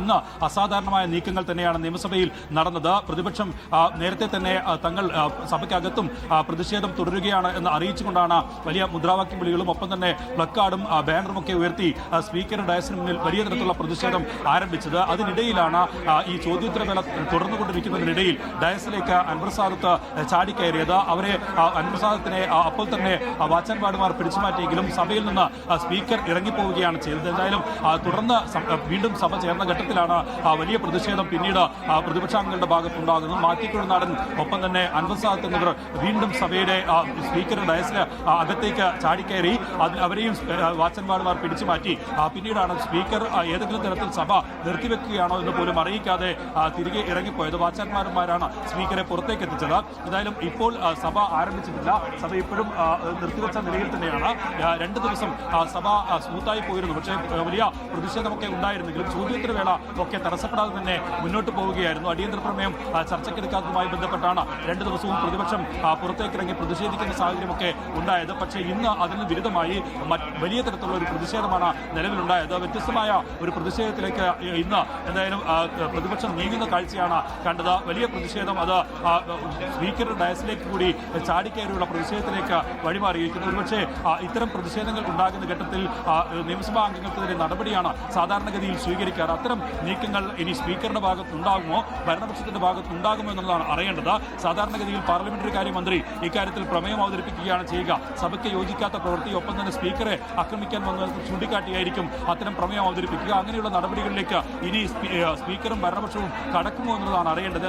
ഇന്ന് അസാധാരണമായ നീക്കങ്ങൾ തന്നെയാണ് നിയമസഭയിൽ നടന്നത്. പ്രതിപക്ഷം നേരത്തെ തന്നെ തങ്ങൾ സഭയ്ക്കകത്തും പ്രതിഷേധം തുടരുകയാണ് എന്ന് അറിയിച്ചുകൊണ്ടാണ് വലിയ മുദ്രാവാക്യം വിളികളും ഒപ്പം തന്നെ പ്ലക്കാർഡും ബാനറും ഒക്കെ ഉയർത്തി സ്പീക്കറുടെ ഡയസിന് മുന്നിൽ വലിയ തരത്തിലുള്ള പ്രതിഷേധം ആരംഭിച്ചത്. അതിനിടയിലാണ് ഈ ചോദ്യോത്തരവേള തുടർന്നുകൊണ്ടിരിക്കുന്നതിനിടയിൽ ഡയസിലേക്ക് അൻവർ സാദത്ത് ചാടിക്കയറിയത്. അവരെ അൻവർ സാദത്തിനെ അപ്പോൾ തന്നെ വാച്ചൻപാടുമാർ പിടിച്ചുമാറ്റിയെങ്കിലും സഭയിൽ നിന്ന് സ്പീക്കർ ഇറങ്ങിപ്പോവുകയാണ് ചെയ്തത്. എന്തായാലും തുടർന്ന് വീണ്ടും സഭ ചേർന്ന ഘട്ടത്തിലാണ് വലിയ പ്രതിഷേധം പിന്നീട് പ്രതിപക്ഷാംഗങ്ങളുടെ ഭാഗത്തുണ്ടാകുന്നത്. മാറ്റിക്കൊഴുനാടൻ ഒപ്പം തന്നെ അൻവർ സാദത്ത് എന്നിവർ വീണ്ടും സഭയുടെ സ്പീക്കറുടെ ഡയസിന് അകത്തേക്ക് ചാടിക്കയറി. അവരെയും വാച്ചൻപാടുമാർ പിടിച്ചു മാറ്റി. പിന്നീടാണ് സ്പീക്കർ ഏതെങ്കിലും തരത്തിൽ സഭ നിർത്തിവെക്കുകയാണോ എന്ന് പോലും അറിയിക്കാതെ തിരികെ ഇറങ്ങിപ്പോയത്. വാച്ചന്മാരന്മാരാണ് സ്പീക്കറെ പുറത്തേക്ക് എത്തിച്ചത്. എന്തായാലും ഇപ്പോൾ സഭ ആരംഭിച്ചിട്ടില്ല. സഭ ഇപ്പോഴും നിർത്തിവെച്ച നിലയിൽ തന്നെയാണ്. 2 ദിവസം സഭ സ്മൂത്തായി പോയിരുന്നു. പക്ഷേ വലിയ പ്രതിഷേധമൊക്കെ ഉണ്ടായിരുന്നെങ്കിലും ചോദ്യോത്തരവേള ഒക്കെ തടസ്സപ്പെടാതെ തന്നെ മുന്നോട്ട് പോവുകയായിരുന്നു. അടിയന്തര പ്രമേയം ചർച്ചയ്ക്കെടുക്കാത്തതുമായി ബന്ധപ്പെട്ടാണ് 2 ദിവസവും പ്രതിപക്ഷം പുറത്തേക്കിറങ്ങി പ്രതിഷേധിക്കുന്ന സാഹചര്യമൊക്കെ ഉണ്ടായത്. പക്ഷേ ഇന്ന് അതിന് വിരുദ്ധമായി വലിയ തരത്തിലുള്ള ഒരു പ്രതിഷേധമാണ് നിലവിലുണ്ടായത്. വ്യത്യസ്തമായ ഒരു പ്രതിഷേധത്തിലേക്ക് ഇന്ന് എന്തായാലും പ്രതിപക്ഷം നീങ്ങുന്ന കാഴ്ചയാണ് കണ്ടത്. വലിയ പ്രതിഷേധം അത് സ്പീക്കറുടെ ഡയസിലേക്ക് കൂടി ചാടിക്കയറിയുള്ള പ്രതിഷേധത്തിലേക്ക് വഴിമാറിയിരിക്കുന്നു. ഒരുപക്ഷെ ഇത്തരം പ്രതിഷേധങ്ങൾ ഉണ്ടാകുന്ന ഘട്ടത്തിൽ നിയമസഭാ അംഗങ്ങൾക്കെതിരെ നടപടിയാണ് സാധാരണഗതിയിൽ സ്വീകരിക്കാറ്. അത്തരം നീക്കങ്ങൾ ഇനി സ്പീക്കറുടെ ഭാഗത്തുണ്ടാകുമോ ഭരണപക്ഷത്തിന്റെ ഭാഗത്തുണ്ടാകുമോ എന്നുള്ളതാണ് അറിയേണ്ടത്. സാധാരണഗതിയിൽ പാർലമെന്ററി കാര്യമന്ത്രി ഇക്കാര്യത്തിൽ പ്രമേയം അവതരിപ്പിക്കുകയാണ് ചെയ്യുക. സഭയ്ക്ക് യോജിക്കാത്ത പ്രവൃത്തി ഒപ്പം തന്നെ സ്പീക്കറെ ആക്രമിക്കാൻ വന്നത് ചൂണ്ടിക്കാട്ടിയായിരിക്കും അത്തരം പ്രമേയം അവതരിപ്പിക്കുക. അങ്ങനെയുള്ള നടപടികളിലേക്ക് ഇനി സ്പീക്കറും ഭരണപക്ഷവും കടക്കുമോ എന്നുള്ളതാണ് അറിയേണ്ടത്.